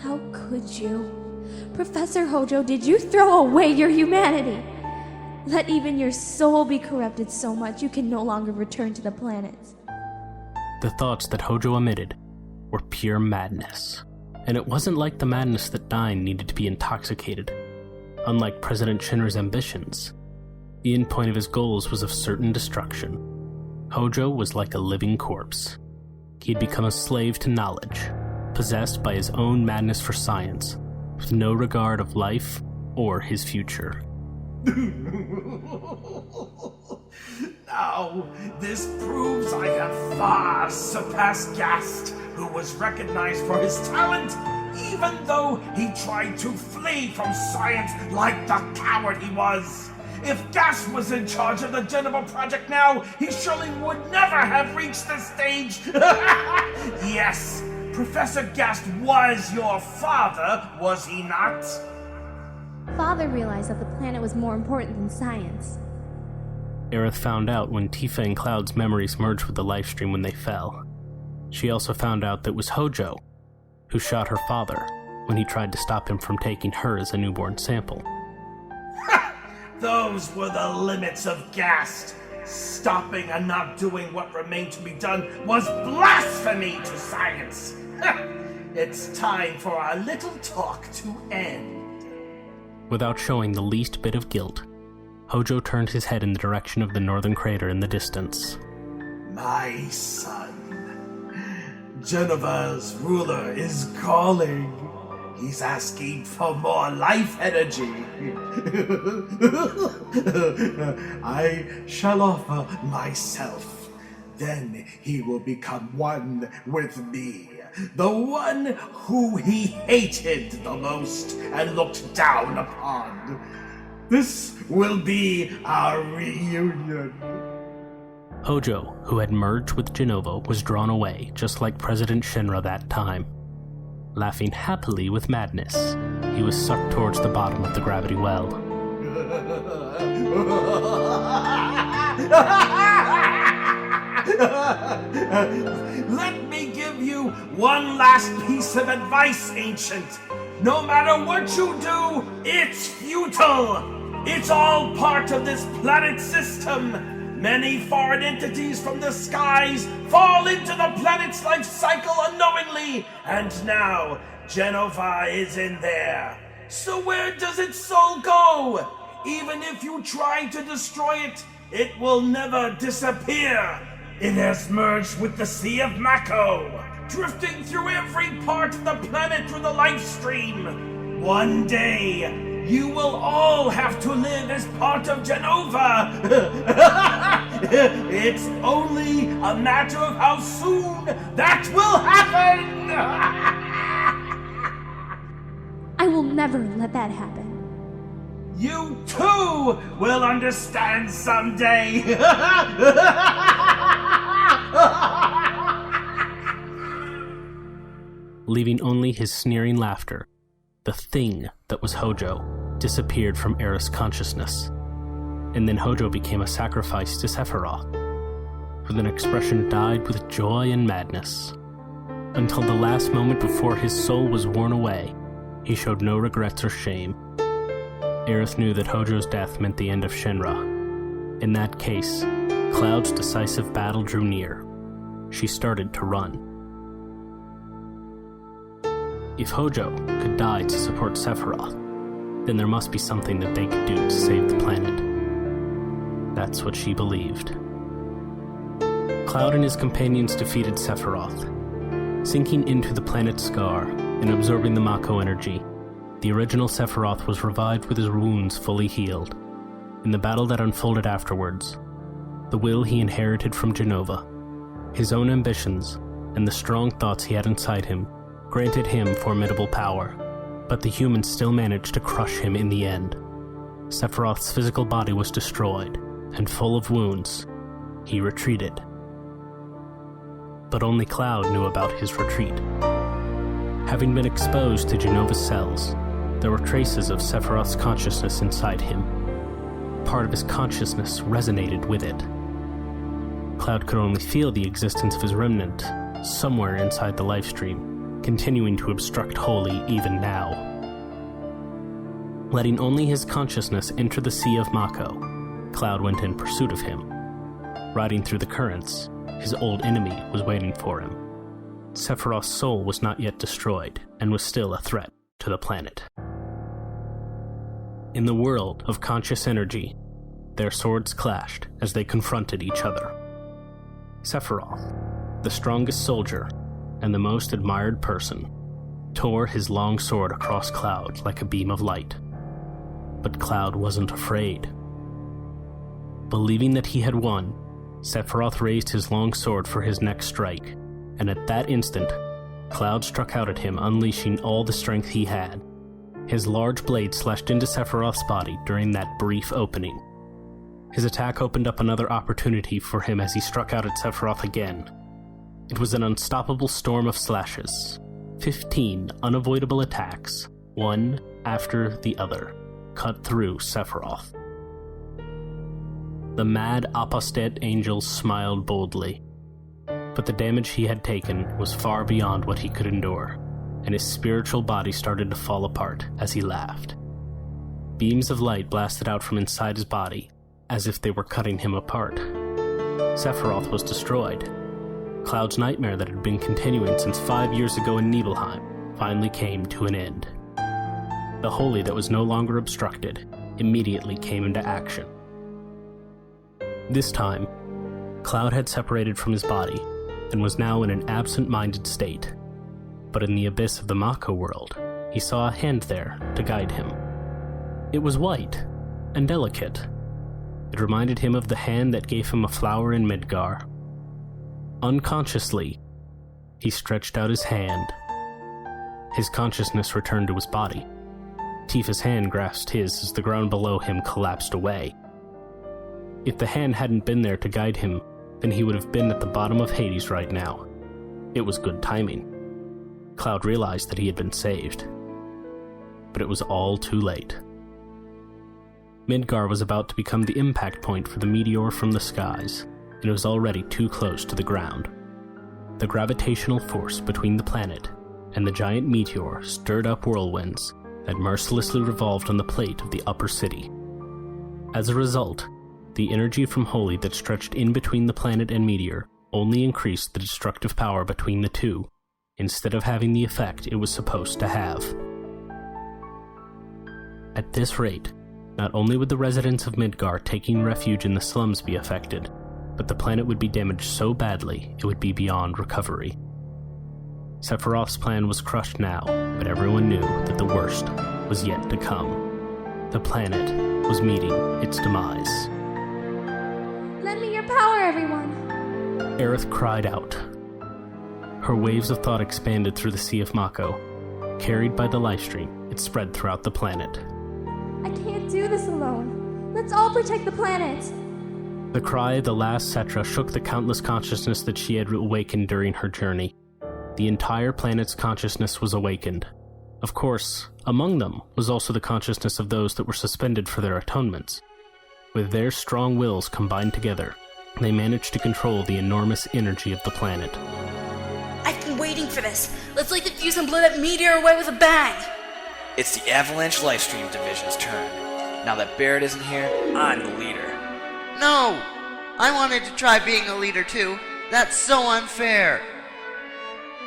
How could you? Professor Hojo, did you throw away your humanity? Let even your soul be corrupted so much you can no longer return to the planets. The thoughts that Hojo emitted were pure madness. And it wasn't like the madness that Dyne needed to be intoxicated. Unlike President Shinra's ambitions, the end point of his goals was of certain destruction. Hojo was like a living corpse. He had become a slave to knowledge, possessed by his own madness for science, with no regard of life or his future. Now, this proves I have far surpassed Gast, who was recognized for his talent, even though he tried to flee from science like the coward he was. If Gast was in charge of the Genova project now, he surely would never have reached this stage. Yes, Professor Gast was your father, was he not? Father realized that the planet was more important than science. Aerith found out when Tifa and Cloud's memories merged with the lifestream when they fell. She also found out that it was Hojo who shot her father when he tried to stop him from taking her as a newborn sample. Those were the limits of Gast. Stopping and not doing what remained to be done was blasphemy to science. It's time for our little talk to end. Without showing the least bit of guilt, Hojo turned his head in the direction of the northern crater in the distance. My son, Genova's ruler is calling. He's asking for more life energy. I shall offer myself. Then he will become one with me. The one who he hated the most and looked down upon. This will be our reunion. Hojo, who had merged with Genova, was drawn away, just like President Shinra that time. Laughing happily with madness, he was sucked towards the bottom of the gravity well. Let me give you one last piece of advice, Ancient. No matter what you do, it's futile. It's all part of this planet system. Many foreign entities from the skies fall into the planet's life cycle unknowingly, and now Genova is in there. So where does its soul go? Even if you try to destroy it, it will never disappear. It has merged with the Sea of Mako, drifting through every part of the planet through the life stream. One day, you will all have to live as part of Genova. It's only a matter of how soon that will happen. I will never let that happen. You too will understand someday. Leaving only his sneering laughter, the thing that was Hojo disappeared from Aerith's consciousness, and then Hojo became a sacrifice to Sephiroth, with an expression dyed with joy and madness. Until the last moment before his soul was worn away, he showed no regrets or shame. Aerith knew that Hojo's death meant the end of Shinra. In that case, Cloud's decisive battle drew near. She started to run. If Hojo could die to support Sephiroth, then there must be something that they could do to save the planet. That's what she believed. Cloud and his companions defeated Sephiroth. Sinking into the planet's scar and absorbing the Mako energy, the original Sephiroth was revived with his wounds fully healed. In the battle that unfolded afterwards, the will he inherited from Genova, his own ambitions, and the strong thoughts he had inside him granted him formidable power, but the humans still managed to crush him in the end. Sephiroth's physical body was destroyed, and full of wounds, he retreated. But only Cloud knew about his retreat. Having been exposed to Genova's cells, there were traces of Sephiroth's consciousness inside him. Part of his consciousness resonated with it. Cloud could only feel the existence of his remnant somewhere inside the lifestream, continuing to obstruct Holy even now. Letting only his consciousness enter the Sea of Mako, Cloud went in pursuit of him. Riding through the currents, his old enemy was waiting for him. Sephiroth's soul was not yet destroyed, and was still a threat to the planet. In the world of conscious energy, their swords clashed as they confronted each other. Sephiroth, the strongest soldier and the most admired person, tore his long sword across Cloud like a beam of light. But Cloud wasn't afraid. Believing that he had won, Sephiroth raised his long sword for his next strike, and at that instant, Cloud struck out at him, unleashing all the strength he had. His large blade slashed into Sephiroth's body during that brief opening. His attack opened up another opportunity for him as he struck out at Sephiroth again. It was an unstoppable storm of slashes. 15 unavoidable attacks, one after the other, cut through Sephiroth. The mad apostate angel smiled boldly, but the damage he had taken was far beyond what he could endure, and his spiritual body started to fall apart as he laughed. Beams of light blasted out from inside his body, as if they were cutting him apart. Sephiroth was destroyed. Cloud's nightmare that had been continuing since 5 years ago in Nibelheim finally came to an end. The Holy that was no longer obstructed immediately came into action. This time, Cloud had separated from his body and was now in an absent-minded state. But in the abyss of the Mako world, he saw a hand there to guide him. It was white and delicate. It reminded him of the hand that gave him a flower in Midgar. Unconsciously, he stretched out his hand. His consciousness returned to his body. Tifa's hand grasped his as the ground below him collapsed away. If the hand hadn't been there to guide him, then he would have been at the bottom of Hades right now. It was good timing. Cloud realized that he had been saved. But it was all too late. Midgar was about to become the impact point for the meteor from the skies, and it was already too close to the ground. The gravitational force between the planet and the giant meteor stirred up whirlwinds that mercilessly revolved on the plate of the upper city. As a result, the energy from Holy that stretched in between the planet and meteor only increased the destructive power between the two, instead of having the effect it was supposed to have. At this rate, not only would the residents of Midgar taking refuge in the slums be affected, but the planet would be damaged so badly it would be beyond recovery. Sephiroth's plan was crushed now, but everyone knew that the worst was yet to come. The planet was meeting its demise. Lend me your power, everyone! Aerith cried out. Her waves of thought expanded through the Sea of Mako. Carried by the livestream, it spread throughout the planet. I can't do this alone. Let's all protect the planet! The cry of the last Cetra shook the countless consciousness that she had awakened during her journey. The entire planet's consciousness was awakened. Of course, among them was also the consciousness of those that were suspended for their atonements. With their strong wills combined together, they managed to control the enormous energy of the planet. I've been waiting for this. Let's light the fuse and blow that meteor away with a bang! It's the Avalanche Livestream Division's turn. Now that Barrett isn't here, I'm the leader. No! I wanted to try being a leader too. That's so unfair.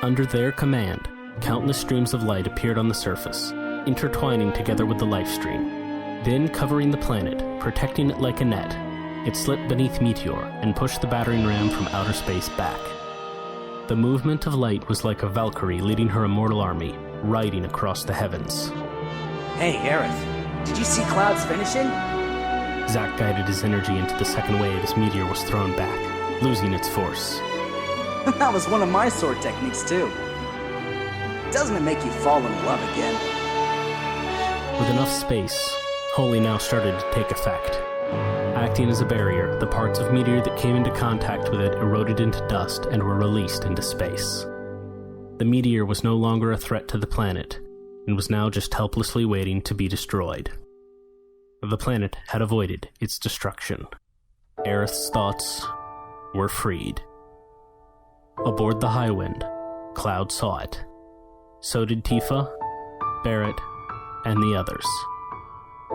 Under their command, countless streams of light appeared on the surface, intertwining together with the livestream. Then covering the planet, protecting it like a net, it slipped beneath Meteor and pushed the battering ram from outer space back. The movement of light was like a Valkyrie leading her immortal army, riding across the heavens. Hey, Aerith, did you see Cloud's finishing? Zack guided his energy into the second wave as Meteor was thrown back, losing its force. That was one of my sword techniques, too. Doesn't it make you fall in love again? With enough space, Holy now started to take effect. Acting as a barrier, the parts of Meteor that came into contact with it eroded into dust and were released into space. The meteor was no longer a threat to the planet, and was now just helplessly waiting to be destroyed. The planet had avoided its destruction. Aerith's thoughts were freed. Aboard the Highwind, Cloud saw it. So did Tifa, Barrett, and the others.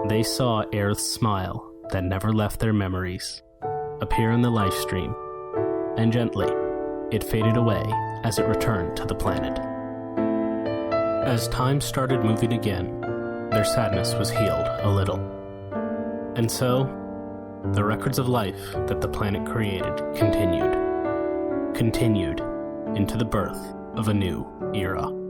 They saw Aerith's smile that never left their memories appear in the live stream, and gently, it faded away as it returned to the planet. As time started moving again, their sadness was healed a little. And so, the records of life that the planet created continued into the birth of a new era.